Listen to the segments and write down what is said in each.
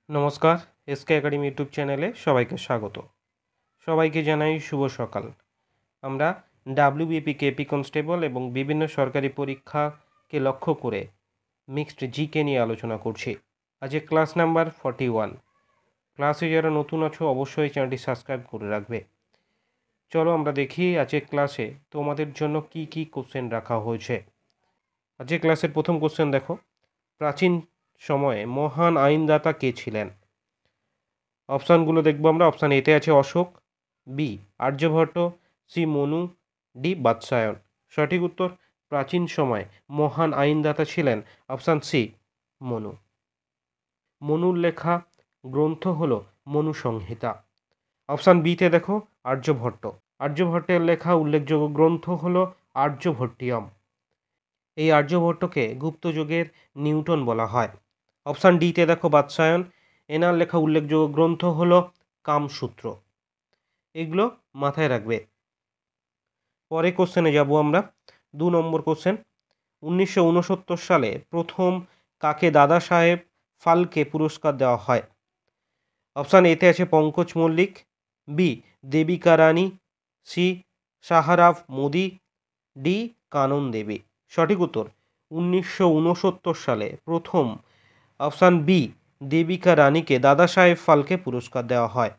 নমস্কার, SK academy YouTube চ্যানেলে সবাইকে স্বাগত। সবাইকে জানাই শুভ সকাল। আমরা ডাব্লিউবিপি, কেপি কনস্টেবল এবং বিভিন্ন সরকারি পরীক্ষাকে লক্ষ্য করে মিক্সড জিকে নিয়ে আলোচনা করছি। আজকে ক্লাস নাম্বার 41। ক্লাসে যারা নতুন আছো অবশ্যই চ্যানেলটি সাবস্ক্রাইব করে রাখবে। চলো আমরা দেখি আজকের ক্লাসে তোমাদের জন্য কি কি কোশ্চেন রাখা হয়েছে। আজকের ক্লাসের প্রথম কোশ্চেন দেখো, প্রাচীন সময়ে মহান আইনদাতা কে ছিলেন? অপশানগুলো দেখব আমরা। অপশান এতে আছে Ashok, B Aryabhatta, C Manu, D Vatsyayan. সঠিক উত্তর, প্রাচীন সময়ে মহান আইনদাতা ছিলেন অপশান সি মনু। মনুর লেখা গ্রন্থ হল মনু সংহিতা। অপশান বিতে দেখো আর্যভট্ট। আর্যভট্টের লেখা উল্লেখযোগ্য গ্রন্থ হল আর্যভট্টিয়ম। এই আর্যভট্টকে গুপ্তযুগের নিউটন বলা হয়। অপশান ডিতে দেখো বাৎসায়ন। এনার লেখা উল্লেখযোগ্য গ্রন্থ হল কামসূত্র। এগুলো মাথায় রাখবে। পরে কোশ্চেনে যাব আমরা। 2 নম্বর কোশ্চেন, 1969 সালে প্রথম কাকে দাদা সাহেব ফালকে পুরস্কার দেওয়া হয়? অপশান এতে আছে পঙ্কজ মল্লিক, বি দেবিকা রানী, সি সাহারাফ মোদি, ডি কানন দেবী। সঠিক উত্তর, 1969 সালে প্রথম অপশান বি দেবিকা রানীকে দাদা সাহেব ফালকে পুরস্কার দেওয়া হয়।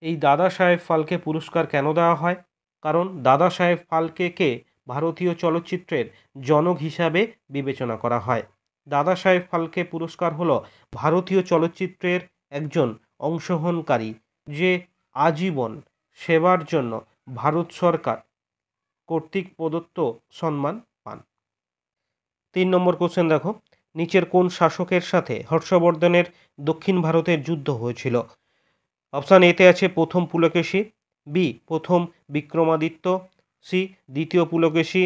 এই দাদা সাহেব ফালকে পুরস্কার কেন দেওয়া হয়? কারণ দাদা সাহেব ফালকেকে ভারতীয় চলচ্চিত্রের জনক হিসাবে বিবেচনা করা হয়। দাদা সাহেব ফালকে পুরস্কার হলো ভারতীয় চলচ্চিত্রের একজন অংশগ্রহণকারী যে আজীবন সেবার জন্য ভারত সরকার কর্তৃক প্রদত্ত সম্মান পান। 3 নম্বর কোশ্চেন দেখো, নিচের কোন শাসকের সাথে হর্ষবর্ধনের দক্ষিণ ভারতের যুদ্ধ হয়েছিল? অপশান এতে আছে প্রথম পুলকেশী, বি প্রথম বিক্রমাদিত্য, সি দ্বিতীয় পুলকেশী,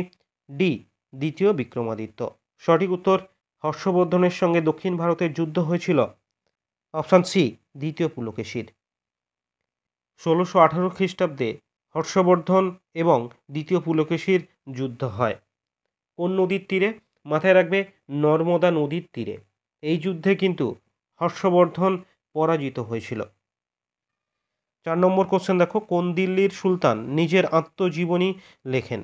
ডি দ্বিতীয় বিক্রমাদিত্য। সঠিক উত্তর, হর্ষবর্ধনের সঙ্গে দক্ষিণ ভারতের যুদ্ধ হয়েছিল অপশান সি দ্বিতীয় পুলকেশীর। 1618 খ্রিস্টাব্দে হর্ষবর্ধন এবং দ্বিতীয় পুলকেশীর যুদ্ধ হয়। কোন নদীর তীরে? মাথায় রাখবে, নর্মদা নদীর তীরে। এই যুদ্ধে কিন্তু হর্ষবর্ধন পরাজিত হয়েছিল। 4 নম্বর কোশ্চেন দেখো, কোন দিল্লির সুলতান নিজের আত্মজীবনী লেখেন?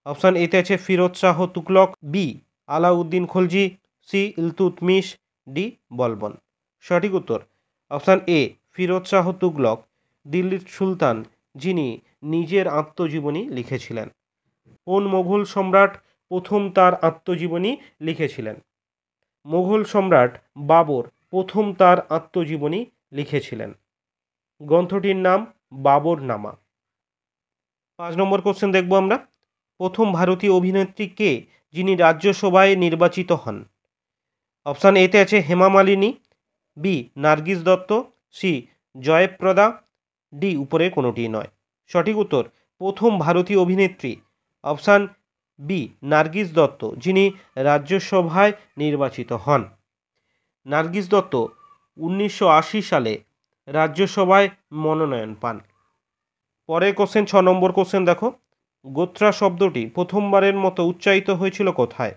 অপশান এতে আছে Firoz Shah Tughlaq, B Alauddin Khalji, C Iltutmish, D Balban. সঠিক উত্তর, অপশান এ ফিরোজ শাহ তুগলক দিল্লির সুলতান যিনি নিজের আত্মজীবনী লিখেছিলেন। কোন মোগল সম্রাট প্রথম তার আত্মজীবনী লিখেছিলেন? মোগল সম্রাট বাবর প্রথম তার আত্মজীবনী লিখেছিলেন। গ্রন্থটির নাম বাবরনামা। 5 নম্বর কোশ্চেন দেখব আমরা। প্রথম ভারতীয় অভিনেত্রী কে যিনি রাজ্যসভায় নির্বাচিত হন? অপশান এতে আছে Hema Malini, B Nargis Dutt, C Jayaprada, D উপরে কোনোটি নয়। সঠিক উত্তর, প্রথম ভারতীয় অভিনেত্রী অপশান বি নার্গিস দত্ত যিনি রাজ্যসভায় নির্বাচিত হন। নার্গিস দত্ত 1980 সালে রাজ্যসভায় মনোনয়ন পান। পরের কোশ্চেন 6 নম্বর কোশ্চেন দেখো, গোত্রা শব্দটি প্রথমবারের মতো উচ্চারিত হয়েছিল কোথায়?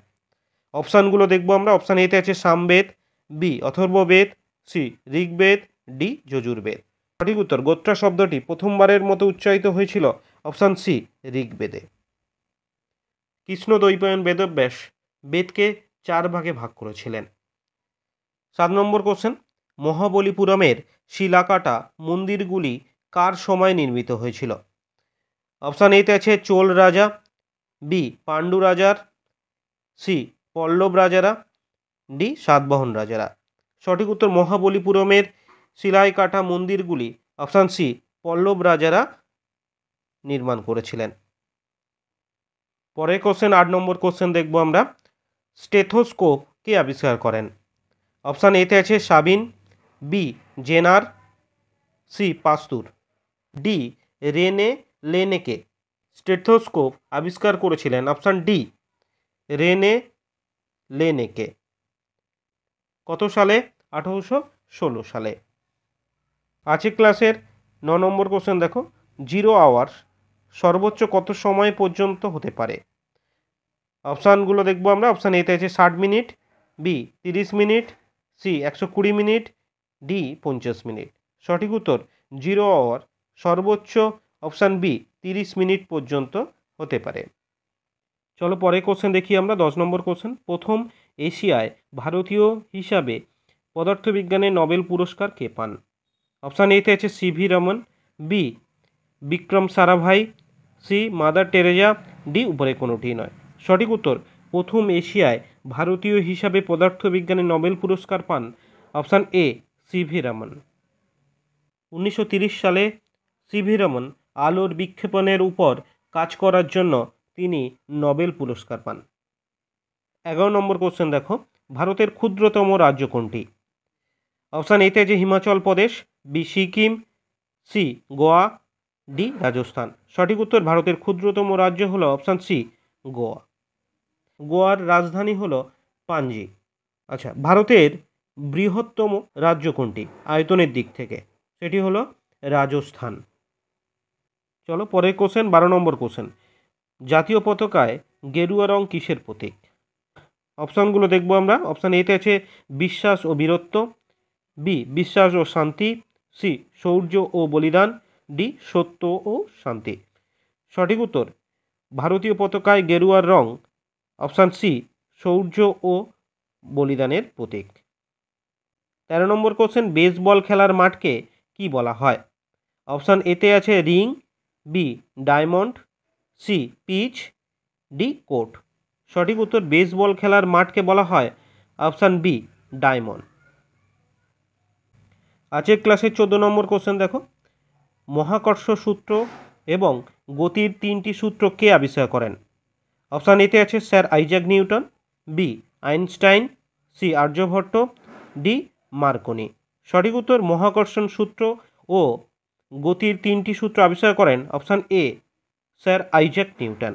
অপশানগুলো দেখব আমরা। অপশান এতে আছে Samaveda, B Atharvaveda, C Rigveda, D Yajurveda. সঠিক উত্তর, গোত্রা শব্দটি প্রথমবারের মতো উচ্চারিত হয়েছিল অপশান সি ঋগ্বেদে। কৃষ্ণদ্বৈপায়ন বেদব্যাস বেদকে 4 ভাগে ভাগ করেছিলেন। 7 নম্বর কোশ্চেন, মহাবলীপুরমের শিলাকাটা মন্দিরগুলি কার সময় নির্মিত হয়েছিল? অপশান এতে আছে চোল রাজা, বি পাণ্ডু রাজার, সি পল্লব রাজারা, ডি সাতবাহন রাজারা। সঠিক উত্তর, মহাবলীপুরমের শিলায় কাটা মন্দিরগুলি অপশান সি পল্লব রাজারা নির্মাণ করেছিলেন। পরের কোশ্চেন 8 নম্বর কোশ্চেন দেখব আমরা। স্টেথোস্কোপ কে আবিষ্কার করেন? অপশান এতে আছে Sabin, B Jenner, C Pasteur, D Rene Laennec. Stethoscope আবিষ্কার করেছিলেন অপশান ডি রেনে লেনেকে। কত সালে? 1816 সালে। আজকের ক্লাসের 9 নম্বর কোশ্চেন দেখো, 0 আওয়ার সর্বোচ্চ কত সময় পর্যন্ত হতে পারে? অপশানগুলো দেখবো আমরা। অপশান এতে আছে 60 minute, B 30 minute, C 120 minute, D 50 minute. সঠিক উত্তর 0 আওয়ার, সর্বোচ্চ অপশান বি 30 মিনিট পর্যন্ত হতে পারে। চলো পরে কোশ্চেন দেখি আমরা 10 নম্বর কোশ্চেন। প্রথম এশিয়ায় ভারতীয় হিসাবে পদার্থবিজ্ঞানে নোবেল পুরস্কার কে পান? অপশান এতে আছে C V Raman, B Vikram Sarabhai, C mother Teresa, D উপরে কোনোটি নয়। সঠিক উত্তর প্রথম এশিয়ায় ভারতীয় হিসাবে পদার্থবিজ্ঞানে নোবেল পুরস্কার পান অপশান এ সিভি রমন। 1930 সালে সিভি রমন আলোর বিক্ষেপণের উপর কাজ করার জন্য তিনি নোবেল পুরস্কার পান। 11 নম্বর কোশ্চেন দেখো, ভারতের ক্ষুদ্রতম রাজ্য কোনটি? অপশান এতে আছে Himachal Pradesh, B Sikkim, C Goa, D Rajasthan. সঠিক উত্তর ভারতের ক্ষুদ্রতম রাজ্য হলো অপশান সি গোয়া। গোয়ার রাজধানী হলো পানজি। আচ্ছা, ভারতের বৃহত্তম রাজ্য কোনটি আয়তনের দিক থেকে? সেটি হলো রাজস্থান। চলো পরের কোশ্চেন 12 নম্বর কোশ্চেন। জাতীয় পতাকায় গেরুয়া রং কিসের প্রতীক? অপশানগুলো দেখবো আমরা। অপশান এতে আছে বিশ্বাস ও বীরত্ব, বি বিশ্বাস ও শান্তি, সি শৌর্য ও বলিদান, ডি সত্য ও শান্তি। সঠিক উত্তর ভারতীয় পতাকায় গেরুয়ার রং অপশান সি শৌর্য ও বলিদানের প্রতীক। 13 নম্বর কোশ্চেন, বেসবল খেলার মাঠকে কি বলা হয়? অপশান এতে আছে ring, B diamond, C pitch, D court. সঠিক উত্তর বেসবল খেলার মাঠকে বলা হয় অপশান বি ডায়মন্ড। আজকের ক্লাসের 14 নম্বর কোশ্চেন দেখো, মহাকর্ষ সূত্র এবং গতির 3টি সূত্র কে আবিষ্কার করেন? অপশান এতে আছে sir Isaac Newton, B Einstein, C Aryabhata, D Marconi. সঠিক উত্তর মহাকর্ষণ সূত্র ও গতির 3টি সূত্র আবিষ্কার করেন option A sir Isaac Newton.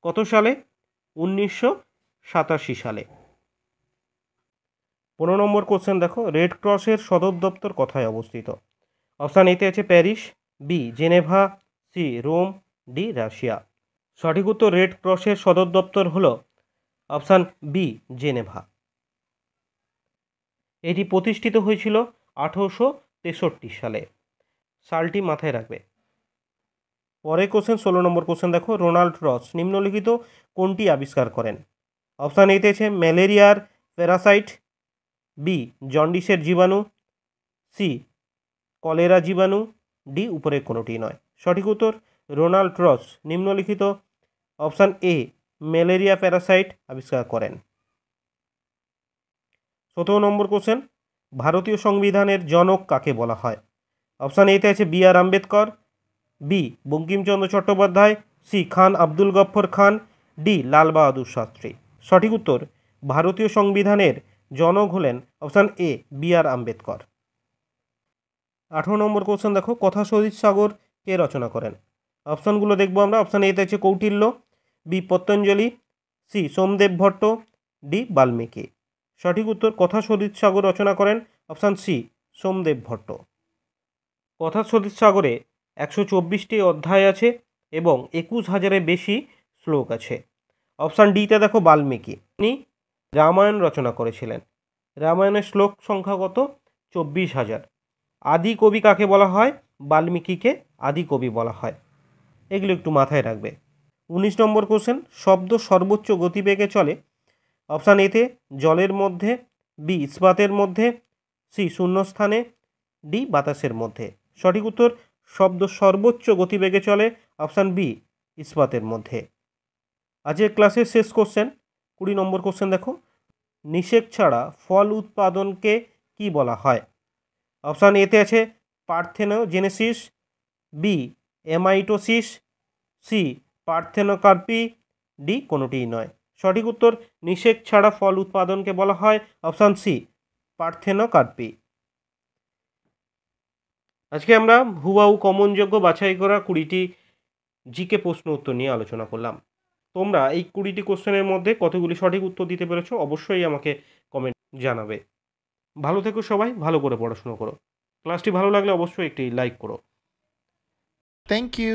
কত সালে? 1987 সালে। 15 নম্বর কোশ্চেন দেখো, রেড ক্রসের সদর দপ্তর কোথায় অবস্থিত? অপশান এতে আছে Paris, B Geneva, C Rome, D Russia. সঠিক উত্তর রেড ক্রসের সদর দপ্তর হলো অপশান বি জেনেভা। এটি প্রতিষ্ঠিত হয়েছিল 1863 সালে। সালটি মাথায় রাখবে। পরের কোশ্চেন 16 নম্বর কোশ্চেন দেখো, রোনাল্ড রস নিম্নলিখিত কোনটি আবিষ্কার করেন? অপশান এতে আছে ম্যালেরিয়ার প্যারাসাইট, বি জন্ডিসের জীবাণু, সি কলেরা জীবাণু, ডি উপরে কোনোটি নয়। সঠিক উত্তর রোনাল্ড রস নিম্নলিখিত অপশান এ ম্যালেরিয়া প্যারাসাইট আবিষ্কার করেন। 17 নম্বর কোশ্চেন, ভারতীয় সংবিধানের জনক কাকে বলা হয়? অপশান এতে আছে B R Ambedkar, B Bankimchandra Chattopadhyay, C Khan Abdul Ghaffar Khan, D Lal Bahadur Shastri. সঠিক উত্তর ভারতীয় সংবিধানের জনক হলেন অপশান এ বি আর আম্বেদকর। 18 নম্বর কোশ্চেন দেখো, কথা শহীদ সাগর কে রচনা করেন? অপশানগুলো দেখবো আমরা। অপশান এতে আছে Kautilya, B Patanjali, C Somadeva Bhatta, D Valmiki. সঠিক উত্তর কথা শহীদ সাগর রচনা করেন অপশান সি সোমদেব ভট্ট। কথা শহীদ সাগরে 124টি অধ্যায় আছে এবং 21,000-এর বেশি শ্লোক আছে। অপশান ডিতে দেখো বাল্মীকি, তিনি রামায়ণ রচনা করেছিলেন। রামায়ণের শ্লোক সংখ্যা কত? 24,000। আদি কবি কাকে বলা হয়? বাল্মীকিকে আদি কবি বলা হয়। এগুলো একটু মাথায় রাখবে। 19 নম্বর কোশ্চেন, শব্দ সর্বোচ্চ গতিবেগে চলে। অপশান এতে জলের মধ্যে, বি ইস্পাতের মধ্যে, সি শূন্যস্থানে, ডি বাতাসের মধ্যে। সঠিক উত্তর শব্দ সর্বোচ্চ গতিবেগে চলে অপশান বি ইস্পাতের মধ্যে। আজকের ক্লাসের শেষ কোশ্চেন 20 নম্বর কোশ্চেন দেখো, নিষেক ছাড়া ফল উৎপাদনকে কি বলা হয়? অপশান এতে আছে parthenogenesis, B amitosis, C parthenocarpy, D কোনোটিই নয়। সঠিক উত্তর নিষেক ছাড়া ফল উৎপাদনকে বলা হয় অপশান সি পার্থেনোকার্পি। আজকে আমরা হুবাহু কমনযোগ্য বাছাই করা 20টি জিকে প্রশ্ন উত্তর নিয়ে আলোচনা করলাম। তোমরা এই 20টি কোশ্চেনের মধ্যে কতগুলি সঠিক উত্তর দিতে পেরেছো অবশ্যই আমাকে কমেন্ট জানাবে। ভালো থেকো সবাই, ভালো করে পড়াশোনা করো। ক্লাসটি ভালো লাগলে অবশ্যই একটি লাইক করো। Thank you.